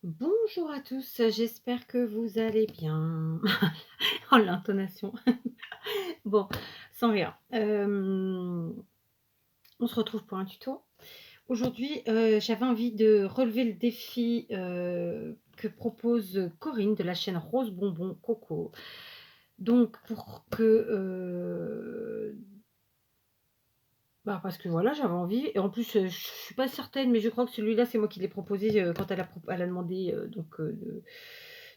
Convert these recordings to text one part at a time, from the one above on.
Bonjour à tous, j'espère que vous allez bien. Oh l'intonation. Bon, sans rire. On se retrouve pour un tuto. Aujourd'hui, j'avais envie de relever le défi, que propose Corinne de la chaîne Rose Bonbon Coco. Donc pour que, parce que voilà, j'avais envie et en plus, je suis pas certaine, mais je crois que celui-là, c'est moi qui l'ai proposé, quand elle a demandé,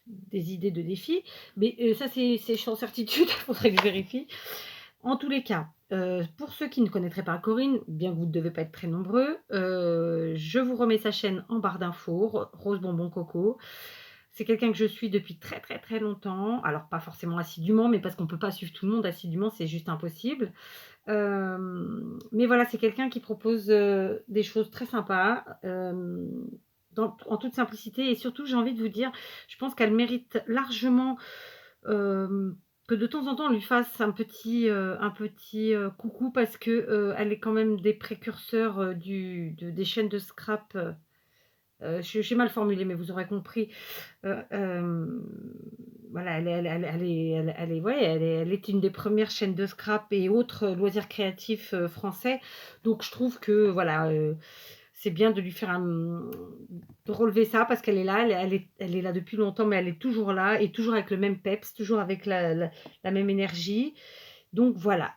des idées de défis. Mais, ça, c'est sans certitude, il faudrait que je vérifie. En tous les cas, pour ceux qui ne connaîtraient pas Corinne, bien que vous ne devez pas être très nombreux, je vous remets sa chaîne en barre d'infos, Rose Bonbon Coco. C'est quelqu'un que je suis depuis très, très, très longtemps. Alors pas forcément assidûment, mais parce qu'on peut pas suivre tout le monde assidûment, c'est juste impossible. Mais voilà, c'est quelqu'un qui propose, des choses très sympas, en toute simplicité et surtout, j'ai envie de vous dire, je pense qu'elle mérite largement, que de temps en temps on lui fasse un petit coucou parce que, elle est quand même des précurseurs, des chaînes de scrap, j'ai mal formulé, mais vous aurez compris. Hem, voilà, elle est ouais, elle est une des premières chaînes de scrap et autres loisirs créatifs, français. Donc je trouve que voilà, c'est bien de lui faire de relever ça parce qu'elle est là, elle est là depuis longtemps, mais elle est toujours là et toujours avec le même peps, toujours avec la même énergie. Donc voilà,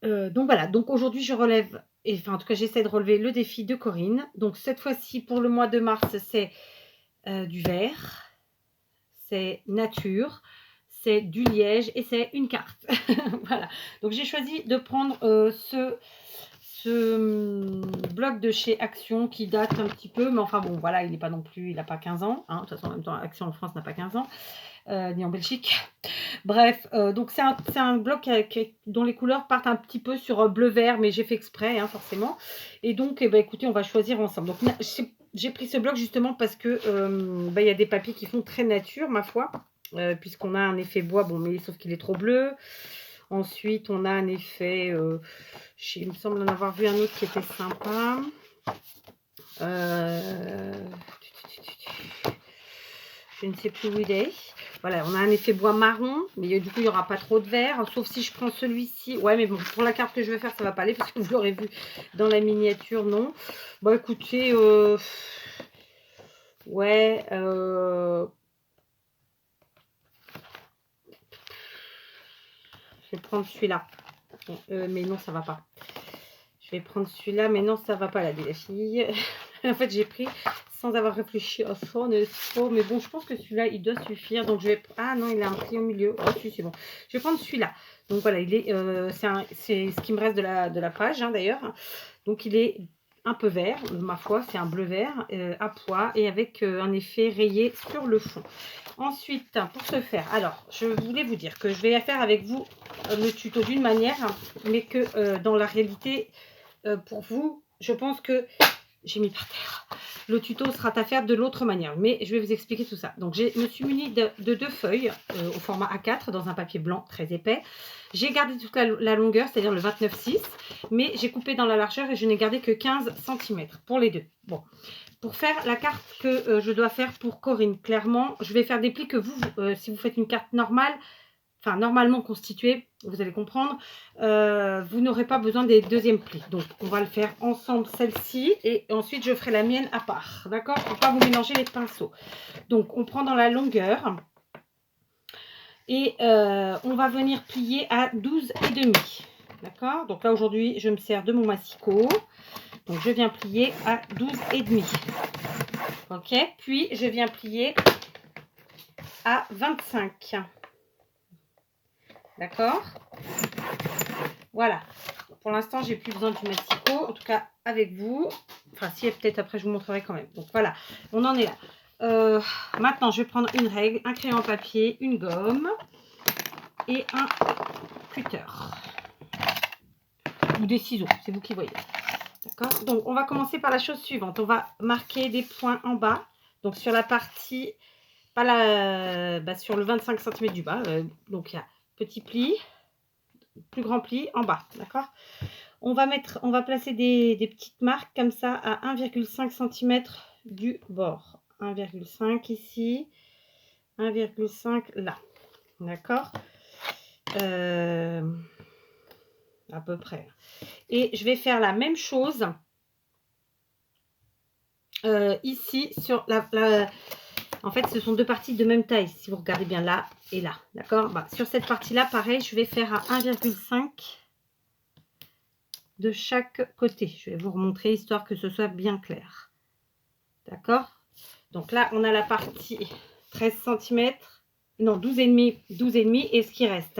donc aujourd'hui je relève et enfin en tout cas j'essaie de relever le défi de Corinne. Donc cette fois-ci pour le mois de mars, c'est, du vert, c'est nature, c'est du liège et c'est une carte. Voilà. Donc j'ai choisi de prendre, bloc de chez Action qui date un petit peu, mais enfin bon voilà, il est pas non plus il a pas 15 ans, hein. De toute façon en même temps Action en France n'a pas 15 ans, ni en Belgique. Bref, donc c'est un bloc dont les couleurs partent un petit peu sur, bleu-vert, mais j'ai fait exprès, hein, forcément et donc écoutez, on va choisir ensemble. Donc na j'ai pris ce bloc justement parce que, il y a des papiers qui font très nature, ma foi, puisqu'on a un effet bois, bon, mais sauf qu'il est trop bleu. Ensuite, on a un effet, il me semble en avoir vu un autre qui était sympa. Heu, je ne sais plus où il est. Voilà, on a un effet bois marron, mais du coup, il n'y aura pas trop de vert, sauf si je prends celui-ci. Ouais, mais bon, pour la carte que je vais faire, ça va pas aller parce que vous l'aurez vu dans la miniature, non. Bon, écoutez, ouais, je vais prendre celui-là. Mais non, ça va pas. Je vais prendre celui-là, mais non, ça va pas, la fille. En fait, j'ai pris sans avoir réfléchi à fond, n'est-ce pas? Mais bon, je pense que celui-là, il doit suffire. Donc, je vais... Ah non, il a un prix au milieu. Oh, si, c'est bon. Je vais prendre celui-là. Donc, voilà, il est, c'est ce qui me reste de la page, hein, d'ailleurs. Donc, il est un peu vert, ma foi, c'est un bleu-vert à pois et avec un effet rayé sur le fond. Ensuite, pour ce faire, alors, je voulais vous dire que je vais faire avec vous le tuto d'une manière, mais que dans la réalité, pour vous, je pense que j'ai mis par terre. Le tuto sera à faire de l'autre manière, mais je vais vous expliquer tout ça. Donc, je me suis munie de 2 feuilles au format A4 dans un papier blanc très épais. J'ai gardé toute la longueur, c'est-à-dire le 29,6, mais j'ai coupé dans la largeur et je n'ai gardé que 15 cm pour les deux. Bon, pour faire la carte que je dois faire pour Corinne, clairement, je vais faire des plis que vous, si vous faites une carte normale, enfin normalement constituée, vous allez comprendre, vous n'aurez pas besoin des deuxièmes plis. Donc on va le faire ensemble celle-ci et ensuite je ferai la mienne à part, d'accord, pour pas vous mélanger les pinceaux. Donc on prend dans la longueur et on va venir plier à 12,5, d'accord. Donc là aujourd'hui je me sers de mon massicot, donc je viens plier à 12,5, ok, puis je viens plier à 25. D'accord. Voilà. Pour l'instant, j'ai plus besoin du massicot, en tout cas avec vous. Enfin, si, peut-être après, je vous montrerai quand même. Donc voilà, on en est là. Maintenant, je vais prendre une règle, un crayon à papier, une gomme et un cutter. Ou des ciseaux, c'est vous qui voyez. D'accord. Donc, on va commencer par la chose suivante. On va marquer des points en bas. Donc, sur la partie, pas la, sur le 25 cm du bas. Donc, il y a petit pli, plus grand pli en bas. D'accord. On va placer des petites marques comme ça à 1,5 cm du bord. 1,5 ici, 1,5 là. D'accord, à peu près. Et je vais faire la même chose ici sur en fait, ce sont deux parties de même taille, si vous regardez bien là et là. D'accord, bah, sur cette partie-là, pareil, je vais faire à 1,5 de chaque côté. Je vais vous remontrer, histoire que ce soit bien clair. D'accord, donc là, on a la partie 13 cm, non, 12,5, 12,5 et ce qui reste.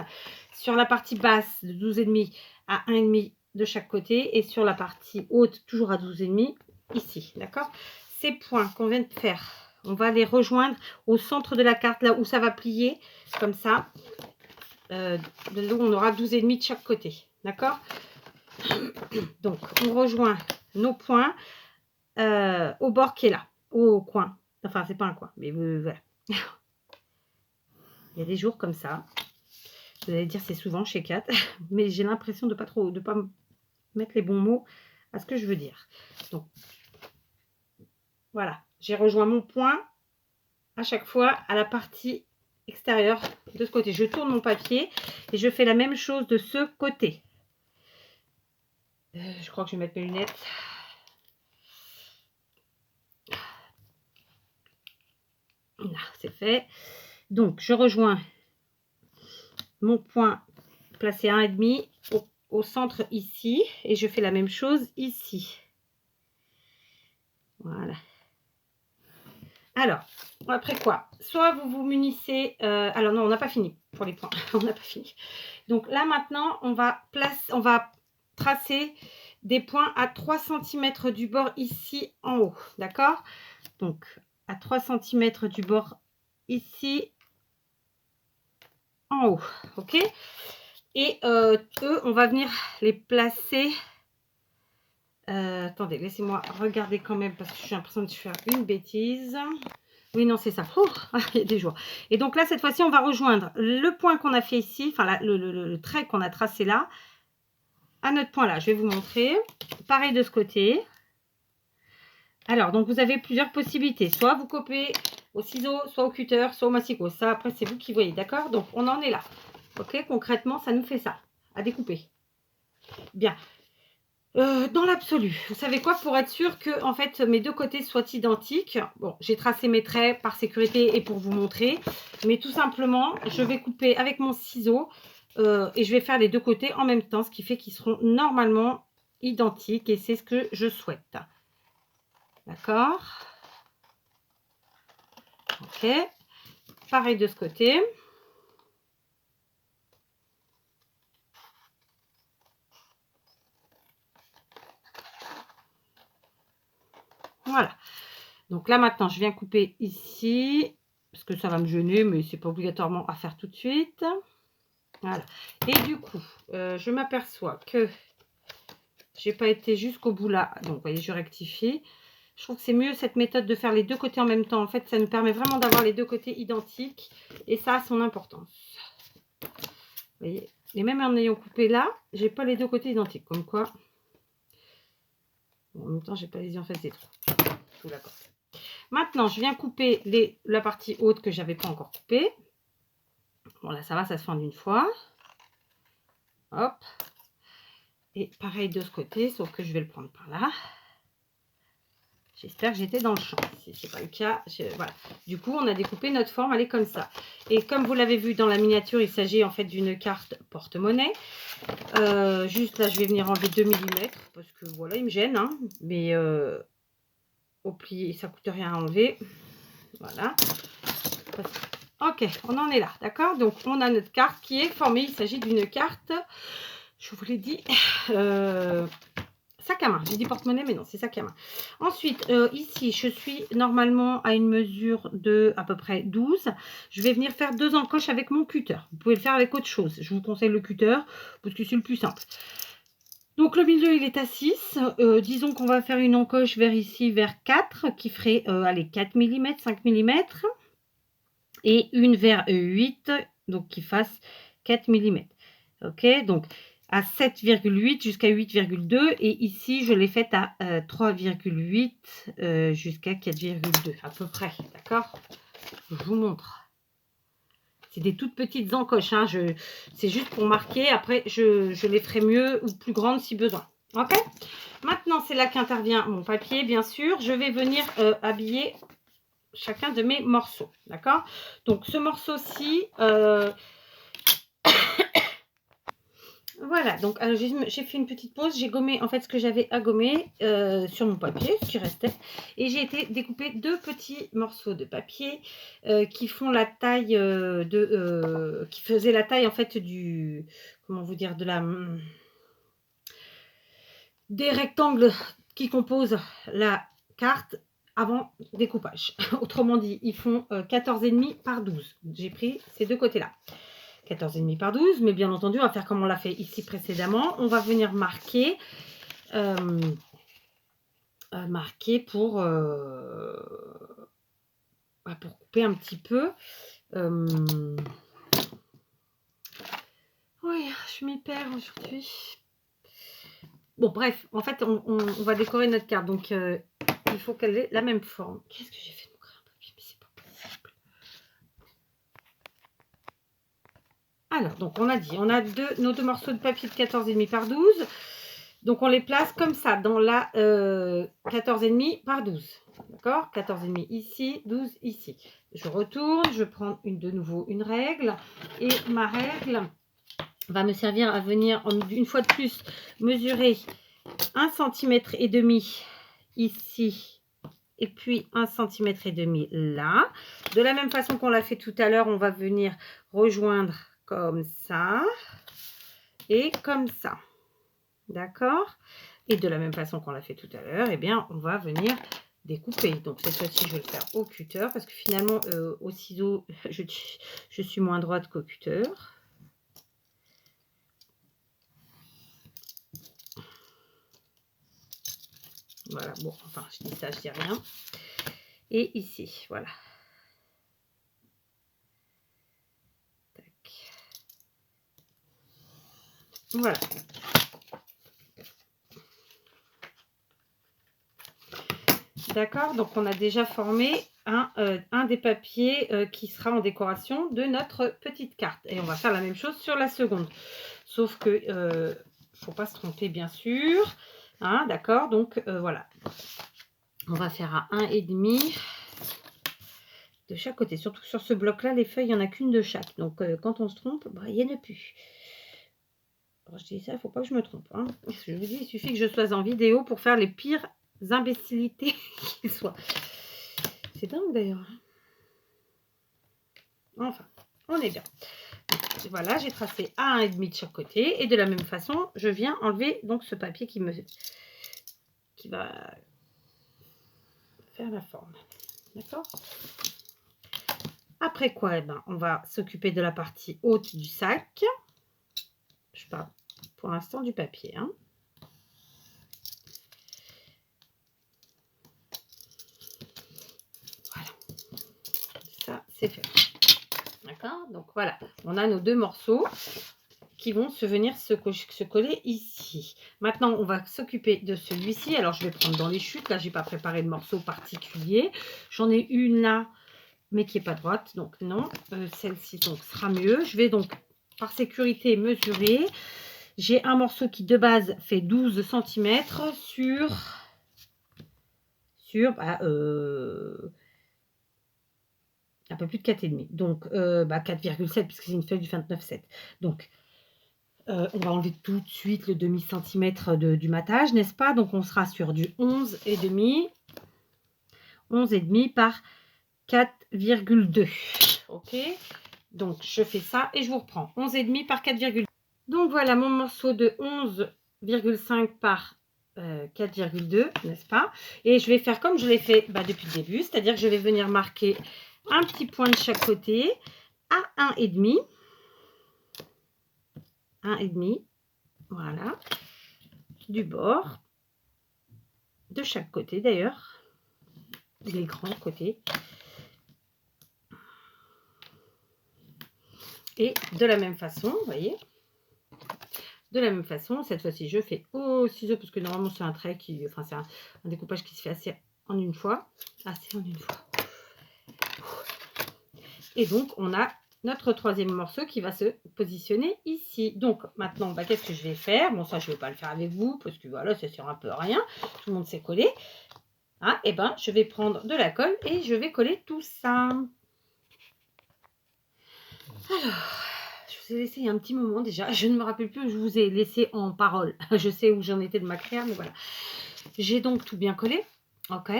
Sur la partie basse, de 12,5 à 1,5 de chaque côté. Et sur la partie haute, toujours à 12,5 ici. D'accord, ces points qu'on vient de faire, on va les rejoindre au centre de la carte, là où ça va plier, comme ça. Là où on aura 12,5 de chaque côté. D'accord, donc on rejoint nos points au bord qui est là, au coin. Enfin, c'est pas un coin, mais voilà. Il y a des jours comme ça. Vous allez dire c'est souvent chez Kat, mais j'ai l'impression de pas mettre les bons mots à ce que je veux dire. Donc voilà, j'ai rejoint mon point à chaque fois à la partie extérieure de ce côté. Je tourne mon papier et je fais la même chose de ce côté. Je crois que je vais mettre mes lunettes. Là, c'est fait. Donc je rejoins mon point placé à 1,5 au centre ici et je fais la même chose ici. Voilà. Alors, après quoi? Soit vous vous munissez... alors non, on n'a pas fini pour les points. On n'a pas fini. Donc là, maintenant, on va tracer des points à 3 cm du bord ici en haut. D'accord? Donc, à 3 cm du bord ici en haut. OK? Et eux, on va venir les placer... attendez, laissez-moi regarder quand même parce que j'ai l'impression de faire une bêtise. Oui, non, c'est ça. Oh, il y a des jours. Et donc là, cette fois-ci, on va rejoindre le point qu'on a fait ici, enfin le trait qu'on a tracé là, à notre point là. Je vais vous montrer. Pareil de ce côté. Alors, donc vous avez plusieurs possibilités. Soit vous copiez au ciseau, soit au cutter, soit au massicot. Ça, après, c'est vous qui voyez. D'accord? Donc, on en est là. OK? Concrètement, ça nous fait ça. À découper. Bien. Dans l'absolu, vous savez quoi, pour être sûr que en fait mes deux côtés soient identiques, bon, j'ai tracé mes traits par sécurité et pour vous montrer, mais tout simplement je vais couper avec mon ciseau et je vais faire les deux côtés en même temps, ce qui fait qu'ils seront normalement identiques et c'est ce que je souhaite. D'accord, ok, pareil de ce côté. Voilà, donc là maintenant je viens couper ici parce que ça va me gêner, mais c'est pas obligatoirement à faire tout de suite. Voilà, et du coup je m'aperçois que j'ai pas été jusqu'au bout là, donc vous voyez, je rectifie. Je trouve que c'est mieux cette méthode de faire les deux côtés en même temps. En fait, ça nous permet vraiment d'avoir les deux côtés identiques et ça a son importance. Vous voyez, et même en ayant coupé là, j'ai pas les deux côtés identiques, comme quoi. Bon, en même temps, j'ai pas les yeux en face des trous. Tout d'accord. Maintenant, je viens couper la partie haute que j'avais pas encore coupée. Bon, là, ça va, ça se fend d'une fois. Hop. Et pareil de ce côté, sauf que je vais le prendre par là. J'espère que j'étais dans le champ. Si ce n'est pas le cas, voilà. Du coup, on a découpé notre forme, elle est comme ça. Et comme vous l'avez vu dans la miniature, il s'agit en fait d'une carte porte-monnaie. Juste là, je vais venir enlever 2 mm parce que voilà, il me gêne. Hein, mais au plié, ça ne coûte rien à enlever. Voilà. Ok, on en est là, d'accord? Donc, on a notre carte qui est formée. Il s'agit d'une carte, je vous l'ai dit, sac à main. J'ai dit porte-monnaie, mais non, c'est sac à main. Ensuite, ici, je suis normalement à une mesure de à peu près 12. Je vais venir faire 2 encoches avec mon cutter. Vous pouvez le faire avec autre chose. Je vous conseille le cutter parce que c'est le plus simple. Donc, le milieu, il est à 6. Disons qu'on va faire une encoche vers ici, vers 4, qui ferait, allez, 4 mm, 5 mm. Et une vers 8, donc qui fasse 4 mm. Ok, donc à 7,8 jusqu'à 8,2 et ici je l'ai faite à 3,8 jusqu'à 4,2 à peu près, d'accord? Je vous montre. C'est des toutes petites encoches, hein. C'est juste pour marquer, après je les ferai mieux ou plus grandes si besoin. Ok? Maintenant c'est là qu'intervient mon papier, bien sûr. Je vais venir habiller chacun de mes morceaux, d'accord? Donc ce morceau-ci, voilà, donc j'ai fait une petite pause, j'ai gommé en fait ce que j'avais à gommer sur mon papier, ce qui restait, et j'ai été découper deux petits morceaux de papier qui font la taille qui faisaient la taille en fait du, comment vous dire, des rectangles qui composent la carte avant découpage. Autrement dit, ils font 14,5 par 12. J'ai pris ces deux côtés-là. 14,5 par 12, mais bien entendu, on va faire comme on l'a fait ici précédemment. On va venir marquer, pour couper un petit peu. Oui, je m'y perds aujourd'hui. Bon, bref, en fait, on va décorer notre carte. Donc, il faut qu'elle ait la même forme. Qu'est-ce que j'ai fait de mon crayon papier? Mais c'est pas possible. Alors, donc, on a dit, on a nos deux morceaux de papier de 14,5 par 12. Donc, on les place comme ça, dans la 14,5 par 12. D'accord? 14,5 ici, 12 ici. Je retourne, je prends de nouveau une règle. Et ma règle va me servir à venir, une fois de plus, mesurer 1,5 cm ici. Et puis 1,5 cm là. De la même façon qu'on l'a fait tout à l'heure, on va venir rejoindre comme ça. Et comme ça. D'accord? Et de la même façon qu'on l'a fait tout à l'heure, eh bien, on va venir découper. Donc, cette fois-ci, je vais le faire au cutter parce que finalement, au ciseau, je suis moins droite qu'au cutter. Voilà, bon, enfin, je dis ça, je dis rien. Et ici, voilà. Tac. Voilà. D'accord, donc on a déjà formé un des papiers qui sera en décoration de notre petite carte. Et on va faire la même chose sur la seconde. Sauf que faut pas se tromper, bien sûr. Hein, d'accord, donc voilà. On va faire à 1,5 de chaque côté. Surtout sur ce bloc-là, les feuilles, il n'y en a qu'une de chaque. Donc quand on se trompe, bah, il n'y en a plus. Alors, je dis ça, il ne faut pas que je me trompe. Hein. Je vous dis, il suffit que je sois en vidéo pour faire les pires imbécilités qui soient. C'est dingue d'ailleurs. Enfin, on est bien. Voilà, j'ai tracé à 1,5 de chaque côté. Et de la même façon, je viens enlever donc ce papier qui va faire la forme. D'accord? Après quoi, eh ben, on va s'occuper de la partie haute du sac. Je parle pour l'instant du papier. Hein. Voilà. Ça, c'est fait. D'accord? Donc voilà, on a nos deux morceaux qui vont venir se coller ici. Maintenant, on va s'occuper de celui-ci. Alors, je vais prendre dans les chutes. Là, je n'ai pas préparé de morceau particulier. J'en ai une là, mais qui n'est pas droite. Donc, non. Celle-ci sera mieux. Je vais donc, par sécurité, mesurer. J'ai un morceau qui, de base, fait 12 cm sur un peu plus de 4,5. Donc, 4,7 puisque c'est une feuille du 29,7. Donc, on va enlever tout de suite le demi-centimètre du matage, n'est-ce pas? Donc, on sera sur du 11,5. 11,5 par 4,2. OK? Donc, je fais ça et je vous reprends. 11,5 par 4,2. Donc, voilà mon morceau de 11,5 par 4,2, n'est-ce pas? Et je vais faire comme je l'ai fait depuis le début, c'est-à-dire que je vais venir marquer un petit point de chaque côté à 1,5. 1,5, voilà, du bord, de chaque côté d'ailleurs, les grands côtés. Et de la même façon, vous voyez, de la même façon. Cette fois-ci, je fais au ciseau parce que normalement, c'est un trait qui... Enfin, c'est un découpage qui se fait assez en une fois. Assez en une fois. Et donc, on a notre troisième morceau qui va se positionner ici. Donc, maintenant, bah, qu'est-ce que je vais faire? Bon, ça, je ne vais pas le faire avec vous parce que voilà, ça sert un peu à rien. Tout le monde s'est collé. Hein, et ben, je vais prendre de la colle et je vais coller tout ça. Alors, je vous ai laissé il y a un petit moment déjà. Je ne me rappelle plus où je vous ai laissé en parole. Je sais où j'en étais de ma créa, mais voilà. J'ai donc tout bien collé. Ok.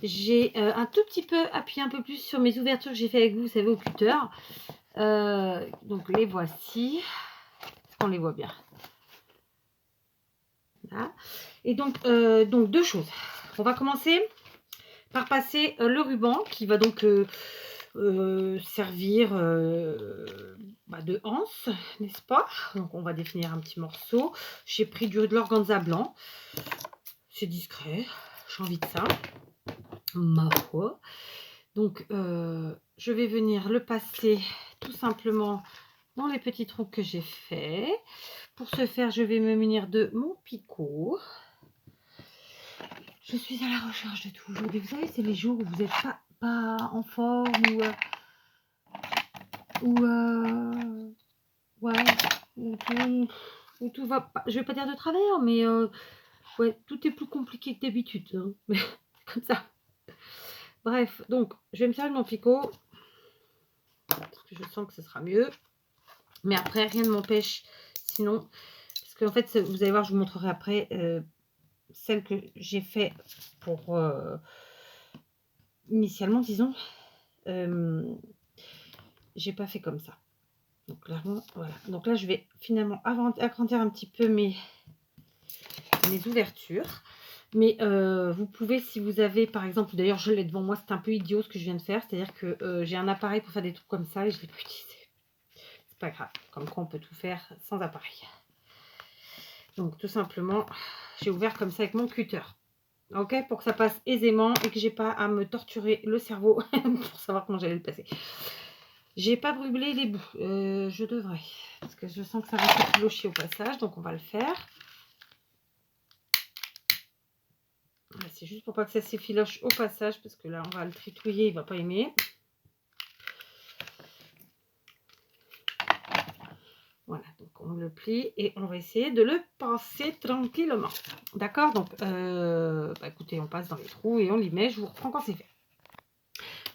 J'ai un tout petit peu appuyé un peu plus sur mes ouvertures que j'ai fait avec vous, vous savez, au cutter. Donc les voici. On les voit bien. Là. Et donc deux choses. On va commencer par passer le ruban qui va donc servir de anse, n'est-ce pas? Donc on va définir un petit morceau. J'ai pris de l'organza blanc. C'est discret. J'ai envie de ça. Ma foi. Donc je vais venir le passer tout simplement dans les petits trous que j'ai fait. Pour ce faire, je vais me munir de mon picot. Je suis à la recherche de tout aujourd'hui. Vous savez, c'est les jours où vous n'êtes pas en forme ouais, où tout va pas. Je vais pas dire de travers, mais ouais, tout est plus compliqué que d'habitude. Hein. Mais comme ça. Bref, donc je vais me servir de mon picot. Parce que je sens que ce sera mieux. Mais après, rien ne m'empêche. Sinon, parce qu'en fait, vous allez voir, je vous montrerai après celle que j'ai fait pour initialement, disons. J'ai pas fait comme ça. Donc là, voilà. Donc là, je vais finalement agrandir un petit peu mes ouvertures. Mais vous pouvez, si vous avez, par exemple, d'ailleurs, je l'ai devant moi, c'est un peu idiot ce que je viens de faire. C'est-à-dire que j'ai un appareil pour faire des trucs comme ça et je ne l'ai pas utilisé. C'est pas grave. Comme quoi, on peut tout faire sans appareil. Donc, tout simplement, j'ai ouvert comme ça avec mon cutter. Ok, pour que ça passe aisément et que j'ai pas à me torturer le cerveau pour savoir comment j'allais le passer. J'ai pas brûlé les bouts. Je devrais. Parce que je sens que ça va se clocher au passage. Donc, on va le faire. C'est juste pour pas que ça s'effiloche au passage. Parce que là, on va le tritouiller. Il va pas aimer. Voilà. Donc, on le plie. Et on va essayer de le passer tranquillement. D'accord. Donc, écoutez, on passe dans les trous et on l'y met. Je vous reprends quand c'est fait.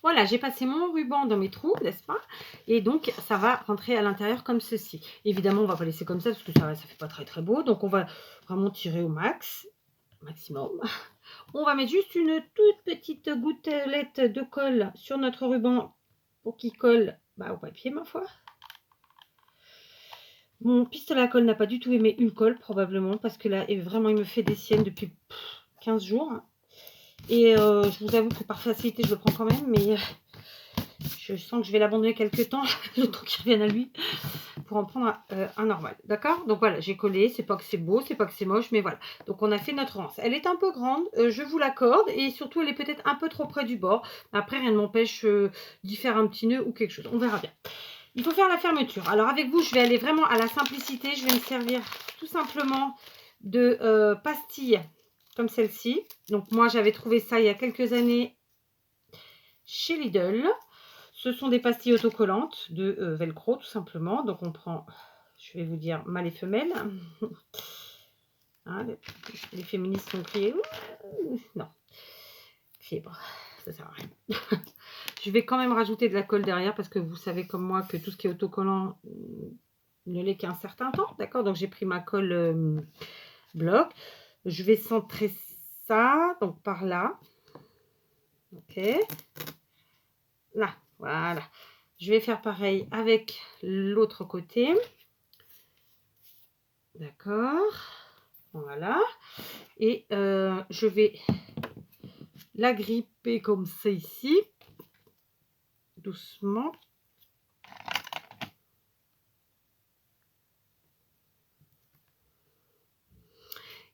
Voilà, j'ai passé mon ruban dans mes trous, n'est-ce pas? Et donc, ça va rentrer à l'intérieur comme ceci. Évidemment, on ne va pas laisser comme ça parce que ça ne fait pas très très beau. Donc, on va vraiment tirer au maximum. On va mettre juste une toute petite gouttelette de colle sur notre ruban pour qu'il colle au papier, ma foi. Mon pistolet à colle n'a pas du tout aimé une colle, probablement, parce que là, vraiment, il me fait des siennes depuis 15 jours. Et je vous avoue que par facilité, je le prends quand même, mais je sens que je vais l'abandonner quelques temps, le temps qu'il revienne à lui, pour en prendre un normal. D'accord? Donc voilà, j'ai collé, c'est pas que c'est beau, c'est pas que c'est moche, mais voilà. Donc on a fait notre anse. Elle est un peu grande, je vous l'accorde, et surtout elle est peut-être un peu trop près du bord. Après, rien ne m'empêche d'y faire un petit nœud ou quelque chose, on verra bien. Il faut faire la fermeture. Alors avec vous, je vais aller vraiment à la simplicité. Je vais me servir tout simplement de pastilles comme celle-ci. Donc moi, j'avais trouvé ça il y a quelques années chez Lidl. Ce sont des pastilles autocollantes de velcro tout simplement. Donc on prend, je vais vous dire, mâle et femelle. Hein, les féministes sont criées. Non, fibre, ça sert à rien. Je vais quand même rajouter de la colle derrière parce que vous savez comme moi que tout ce qui est autocollant ne l'est qu'un certain temps. D'accord? Donc j'ai pris ma colle bloc. Je vais centrer ça, donc par là. Ok. Là, voilà. Je vais faire pareil avec l'autre côté. D'accord. Voilà. Et je vais la gripper comme ça ici. Doucement.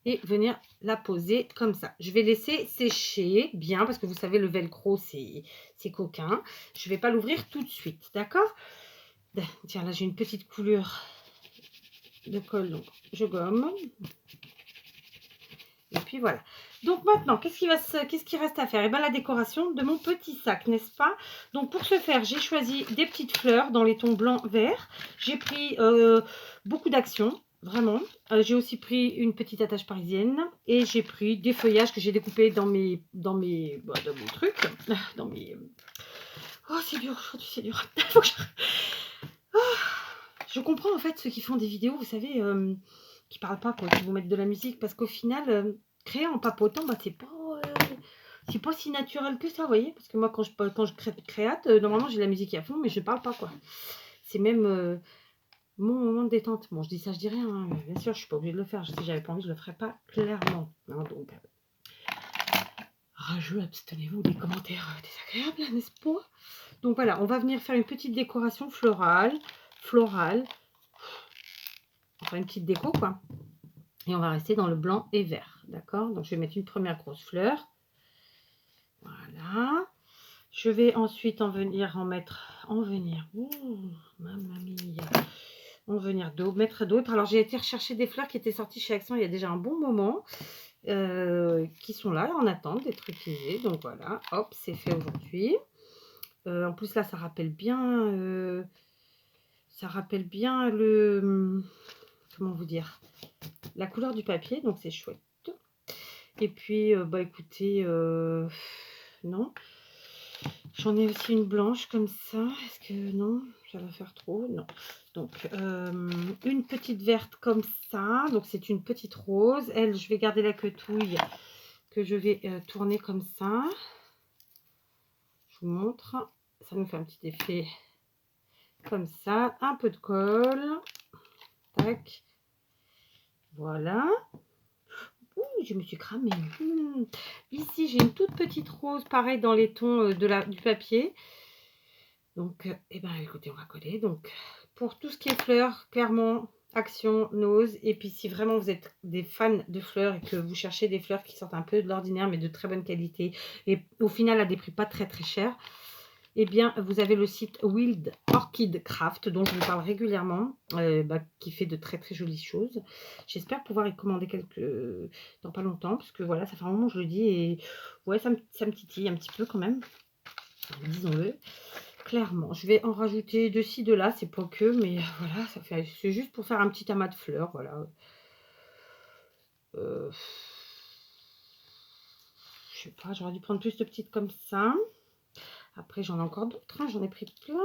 Et venir la poser comme ça. Je vais laisser sécher bien parce que vous savez le velcro c'est coquin. Je ne vais pas l'ouvrir tout de suite, d'accord? Tiens, là j'ai une petite coulure de colle, donc je gomme. Et puis voilà. Donc maintenant, qu'est-ce qui reste à faire? Et bien la décoration de mon petit sac, n'est-ce pas? Donc pour ce faire, j'ai choisi des petites fleurs dans les tons blanc, vert. J'ai pris beaucoup d'actions, vraiment. J'ai aussi pris une petite attache parisienne et j'ai pris des feuillages que j'ai découpés dans mes trucs, dans mes. Oh c'est dur aujourd'hui, c'est dur. Faut que je comprends en fait ceux qui font des vidéos, vous savez, qui parlent pas, quoi, qui vous mettent de la musique, parce qu'au final, créer en papotant, bah, c'est pas si naturel que ça, vous voyez, parce que moi quand je créate, normalement j'ai la musique à fond, mais je parle pas, quoi. C'est même mon moment de détente. Bon, je dis ça, je dis rien, hein, bien sûr, je suis pas obligée de le faire. Si j'avais pas envie, je le ferais pas clairement. Hein, donc, rageux, abstenez-vous des commentaires désagréables, n'est-ce pas? Donc voilà, on va venir faire une petite décoration florale, enfin une petite déco, quoi. Et on va rester dans le blanc et vert, d'accord? Donc je vais mettre une première grosse fleur. Voilà. Je vais ensuite en venir. Ouh, mamma mia. Mettre d'autres. Alors j'ai été rechercher des fleurs qui étaient sorties chez Action il y a déjà un bon moment, qui sont là en attente d'être utilisées. Donc voilà, hop, c'est fait aujourd'hui. En plus là, ça rappelle bien le, comment vous dire, la couleur du papier, donc c'est chouette. Et puis, bah écoutez, non. J'en ai aussi une blanche comme ça. Est-ce que non, ça va faire trop? Non. Donc, une petite verte comme ça. Donc, c'est une petite rose. Elle, je vais garder la quetouille que je vais tourner comme ça. Je vous montre. Ça nous fait un petit effet comme ça. Un peu de colle. Tac. Voilà. Ouh, je me suis cramée. Ici, j'ai une toute petite rose, pareil, dans les tons du papier. Donc, eh ben, écoutez, on va coller. Donc, pour tout ce qui est fleurs, clairement, Action, Nose. Et puis, si vraiment vous êtes des fans de fleurs et que vous cherchez des fleurs qui sortent un peu de l'ordinaire, mais de très bonne qualité, et au final, à des prix pas très très chers, eh bien, vous avez le site Wild Orchid Craft, dont je vous parle régulièrement, qui fait de très très jolies choses. J'espère pouvoir y commander quelques dans pas longtemps, parce que voilà, ça fait un moment que je le dis, et ouais, ça me titille un petit peu quand même, disons-le. Clairement, je vais en rajouter de ci, de là, c'est pas que, mais voilà, c'est juste pour faire un petit amas de fleurs, voilà. Je sais pas, j'aurais dû prendre plus de petites comme ça. Après, j'en ai encore d'autres, hein, j'en ai pris plein.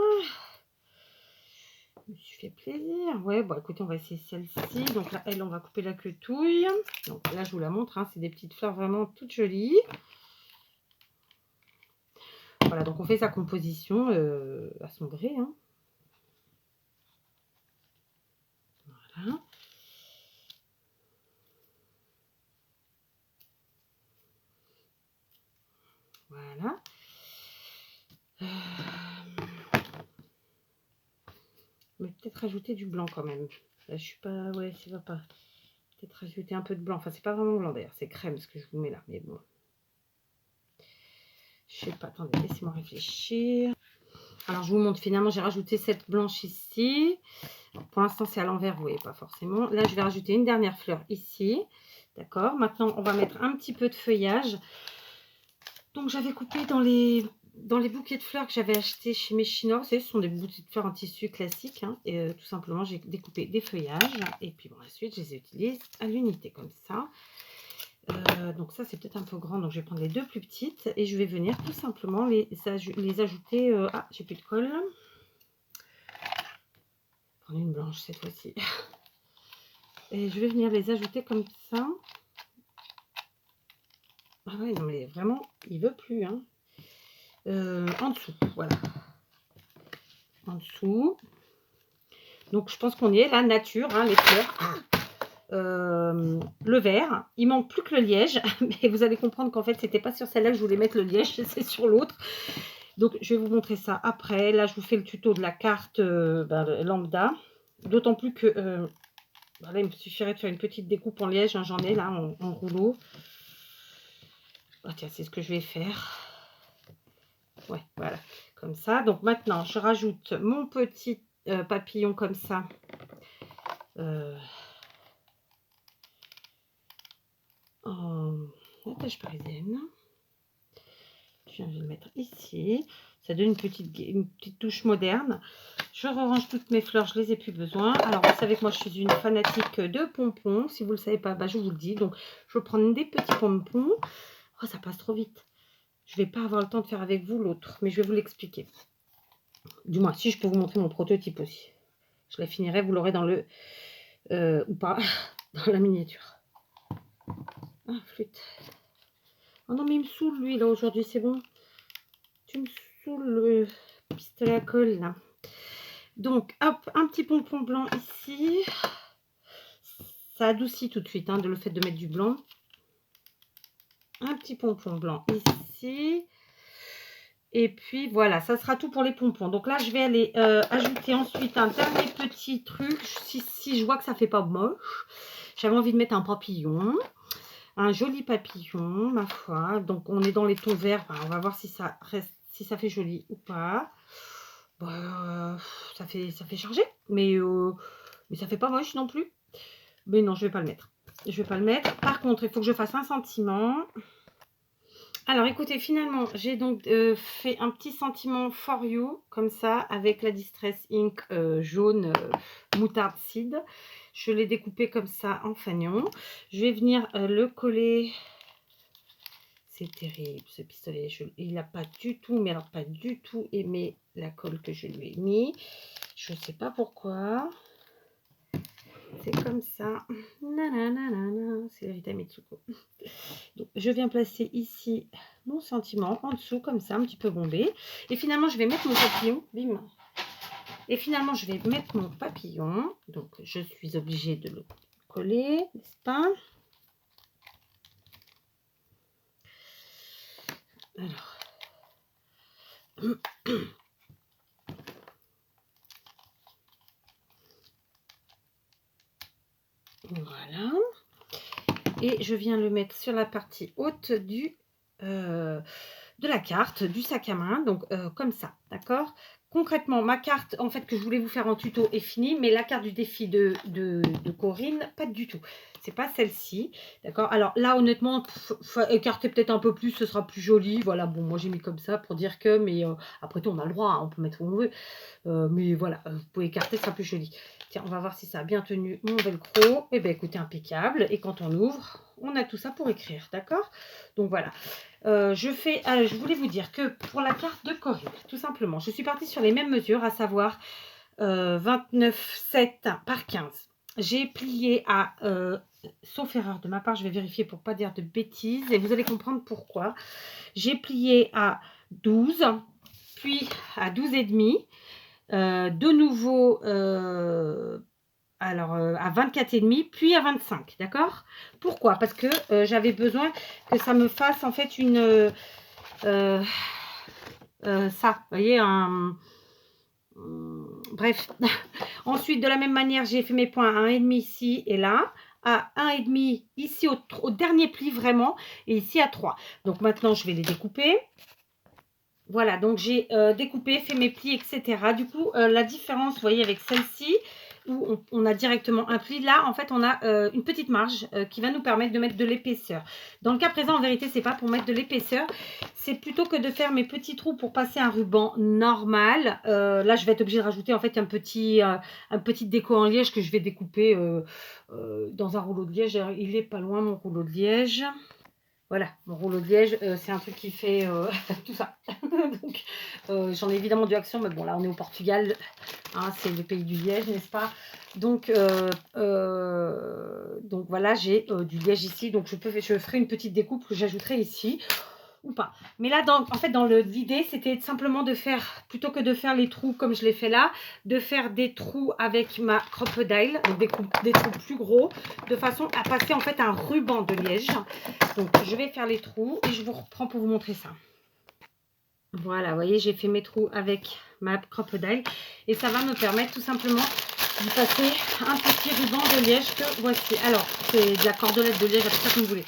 Je me suis fait plaisir. Ouais, bon, écoutez, on va essayer celle-ci. Donc là, elle, on va couper la quetouille. Donc là, je vous la montre, hein, c'est des petites fleurs vraiment toutes jolies. Voilà, donc on fait sa composition à son gré, hein. Voilà. Voilà. Mais peut-être rajouter du blanc quand même. Là, je suis pas... Ouais, ça va pas. Peut-être rajouter un peu de blanc. Enfin, c'est pas vraiment blanc d'ailleurs. C'est crème ce que je vous mets là. Mais bon. Je sais pas. Attendez, laissez-moi réfléchir. Alors, je vous montre. Finalement, j'ai rajouté cette blanche ici. Alors, pour l'instant, c'est à l'envers. Vous voyez pas forcément. Là, je vais rajouter une dernière fleur ici. D'accord. Maintenant, on va mettre un petit peu de feuillage. Donc, j'avais coupé dans les bouquets de fleurs que j'avais acheté chez Mechinor. Vous savez, ce sont des bouquets de fleurs en tissu classique, hein, et tout simplement, j'ai découpé des feuillages. Et puis, bon, ensuite, je les utilise à l'unité comme ça. Donc, ça, c'est peut-être un peu grand. Donc, je vais prendre les deux plus petites. Et je vais venir tout simplement les ajouter. Ah, j'ai plus de colle. Prendre une blanche cette fois-ci. Et je vais venir les ajouter comme ça. Ah ouais, non, mais vraiment, il veut plus, hein. En dessous, voilà. En dessous. Donc, je pense qu'on y est, la nature, hein, les fleurs. Le vert. Il manque plus que le liège. Mais vous allez comprendre qu'en fait, c'était pas sur celle-là que je voulais mettre le liège, c'est sur l'autre. Donc, je vais vous montrer ça après. Là, je vous fais le tuto de la carte lambda. D'autant plus que là, il me suffirait de faire une petite découpe en liège. Hein, j'en ai là en rouleau. Oh, tiens, c'est ce que je vais faire. Ouais, voilà. Comme ça. Donc, maintenant, je rajoute mon petit papillon comme ça. en attache parisienne. Je viens de le mettre ici. Ça donne une petite touche moderne. Je range toutes mes fleurs, je les ai plus besoin. Alors, vous savez que moi, je suis une fanatique de pompons. Si vous ne le savez pas, bah, je vous le dis. Donc, je vais prendre des petits pompons. Oh, ça passe trop vite. Je ne vais pas avoir le temps de faire avec vous l'autre, mais je vais vous l'expliquer. Du moins, si je peux vous montrer mon prototype aussi. Je la finirai, vous l'aurez dans le... ou pas, dans la miniature. Ah, flûte. Oh non, mais il me saoule, lui, là, aujourd'hui, c'est bon. Tu me saoules, le pistolet à colle, là. Donc, hop, un petit pompon blanc ici. Ça adoucit tout de suite, hein, de le fait de mettre du blanc. Un petit pompon blanc ici. Et puis, voilà, ça sera tout pour les pompons. Donc là, je vais aller ajouter ensuite un dernier petit truc. Si je vois que ça fait pas moche. J'avais envie de mettre un papillon. Un joli papillon, ma foi. Donc, on est dans les tons verts. Enfin, on va voir si ça reste, si ça fait joli ou pas. Bah, ça fait chargé, mais ça fait pas moche non plus. Mais non, je vais pas le mettre. Je vais pas le mettre. Par contre, il faut que je fasse un sentiment. Alors, écoutez, finalement, j'ai donc fait un petit sentiment for you, comme ça, avec la Distress Ink jaune moutarde seed. Je l'ai découpé comme ça en fanion. Je vais venir le coller. C'est terrible, ce pistolet. Il n'a pas du tout, mais alors pas du tout aimé la colle que je lui ai mis. Je ne sais pas pourquoi. C'est comme ça. C'est Rita Mitsuko. Donc, je viens placer ici mon sentiment en dessous, comme ça, un petit peu bombé. Et finalement, je vais mettre mon papillon. Bim. Et finalement, je vais mettre mon papillon. Donc, je suis obligée de le coller, n'est-ce pas? Alors. Voilà. Et je viens le mettre sur la partie haute de la carte, du sac à main. Donc, comme ça, d'accord? Concrètement, ma carte, en fait, que je voulais vous faire en tuto est finie. Mais la carte du défi de Corinne, pas du tout. C'est pas celle-ci, d'accord? Alors là, honnêtement, écarter peut-être un peu plus, ce sera plus joli. Voilà, bon, moi j'ai mis comme ça pour dire que, mais après tout, on a le droit, hein, on peut mettre où on veut. Mais voilà, vous pouvez écarter, ce sera plus joli. Tiens, on va voir si ça a bien tenu mon velcro. Eh bien, écoutez, impeccable. Et quand on ouvre, on a tout ça pour écrire, d'accord? Donc voilà. Je voulais vous dire que pour la carte de Corinne, tout simplement, je suis partie sur les mêmes mesures, à savoir 29,7 par 15. J'ai plié à, sauf erreur de ma part, je vais vérifier pour ne pas dire de bêtises, et vous allez comprendre pourquoi. J'ai plié à 12, puis à 12,5, de nouveau à 24,5, puis à 25, d'accord? Pourquoi? Parce que j'avais besoin que ça me fasse en fait une ça, vous voyez, bref. Ensuite, de la même manière, j'ai fait mes points à 1,5 ici et là, à 1,5 ici au dernier pli vraiment, et ici à 3. Donc maintenant, je vais les découper. Voilà, donc j'ai découpé, fait mes plis, etc. Du coup, la différence, vous voyez, avec celle-ci, où on a directement un pli, là, en fait, on a une petite marge qui va nous permettre de mettre de l'épaisseur. Dans le cas présent, en vérité, c'est pas pour mettre de l'épaisseur, c'est plutôt que de faire mes petits trous pour passer un ruban normal. Là, je vais être obligée de rajouter, en fait, un petit déco en liège que je vais découper dans un rouleau de liège. Il est pas loin, mon rouleau de liège. Voilà, mon rouleau de liège, c'est un truc qui fait tout ça. Donc, j'en ai évidemment du Action, mais bon, là, on est au Portugal. Hein, c'est le pays du liège, n'est-ce pas? Donc voilà, j'ai du liège ici. Donc, je ferai une petite découpe que j'ajouterai ici. Ou pas. Mais là, en fait, dans l'idée, c'était simplement de faire, plutôt que de faire les trous comme je l'ai fait là, de faire des trous avec ma crocodile, donc des trous plus gros, de façon à passer en fait un ruban de liège. Donc, je vais faire les trous et je vous reprends pour vous montrer ça. Voilà, vous voyez, j'ai fait mes trous avec ma crocodile et ça va me permettre tout simplement de passer un petit ruban de liège que voici. Alors, c'est de la cordelette de liège, appelez ça comme vous voulez.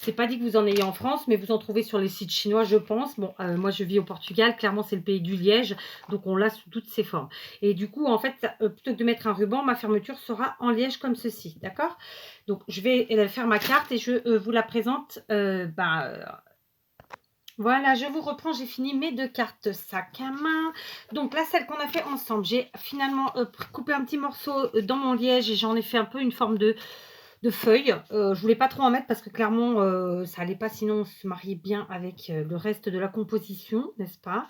C'est pas dit que vous en ayez en France, mais vous en trouvez sur les sites chinois, je pense. Bon, moi, je vis au Portugal. Clairement, c'est le pays du liège. Donc, on l'a sous toutes ses formes. Et du coup, en fait, plutôt que de mettre un ruban, ma fermeture sera en liège comme ceci. D'accord? Donc, je vais faire ma carte et je vous la présente. Voilà, je vous reprends, j'ai fini mes 2 cartes sac à main. Donc là, celle qu'on a fait ensemble, j'ai finalement coupé un petit morceau dans mon liège et j'en ai fait un peu une forme de feuille. Je voulais pas trop en mettre parce que clairement, ça allait pas sinon se marier bien avec le reste de la composition, n'est-ce pas?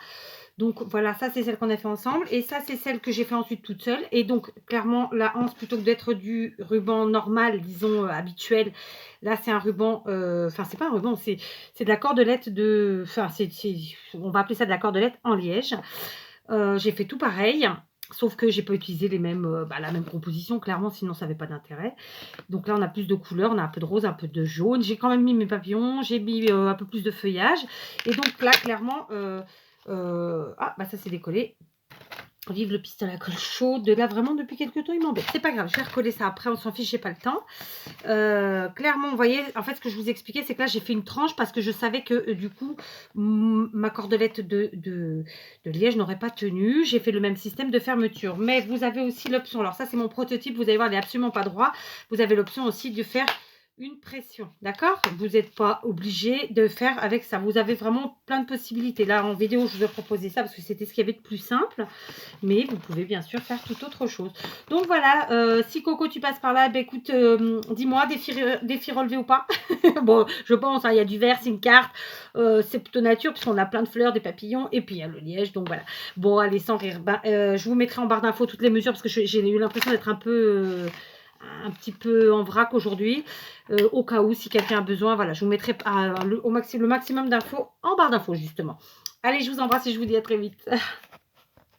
Donc voilà, ça c'est celle qu'on a fait ensemble et ça c'est celle que j'ai fait ensuite toute seule. Et donc clairement la anse plutôt que d'être du ruban normal, disons habituel, là c'est un ruban, enfin c'est pas un ruban, c'est de la cordelette de, enfin on va appeler ça de la cordelette en liège. J'ai fait tout pareil. Sauf que j'ai pas utilisé les mêmes, la même composition, clairement, sinon ça n'avait pas d'intérêt. Donc là, on a plus de couleurs, on a un peu de rose, un peu de jaune. J'ai quand même mis mes papillons, j'ai mis un peu plus de feuillage. Et donc là, clairement, ça s'est décollé. Vive le pistolet à colle chaude. Là, vraiment, depuis quelques temps, il m'embête. C'est pas grave, je vais recoller ça après, on s'en fiche, j'ai pas le temps. Clairement, vous voyez, en fait, ce que je vous expliquais, c'est que là, j'ai fait une tranche parce que je savais que, du coup, ma cordelette de liège n'aurait pas tenu. J'ai fait le même système de fermeture. Mais vous avez aussi l'option, alors ça, c'est mon prototype, vous allez voir, il n'est absolument pas droit. Vous avez l'option aussi de faire une pression, d'accord? Vous n'êtes pas obligé de faire avec ça. Vous avez vraiment plein de possibilités. Là, en vidéo, je vous ai proposé ça parce que c'était ce qu'il y avait de plus simple. Mais vous pouvez bien sûr faire toute autre chose. Donc voilà, si Coco, tu passes par là, ben écoute, dis-moi, défi relevé ou pas? Bon, je pense, hein, il y a du vert, c'est une carte. C'est plutôt nature puisqu'on a plein de fleurs, des papillons. Et puis, il y a le liège. Donc voilà. Bon, allez, sans rire. Je vous mettrai en barre d'infos toutes les mesures parce que j'ai eu l'impression d'être un petit peu en vrac aujourd'hui, au cas où si quelqu'un a besoin, voilà, je vous mettrai le maximum d'infos en barre d'infos justement. Allez, je vous embrasse et je vous dis à très vite.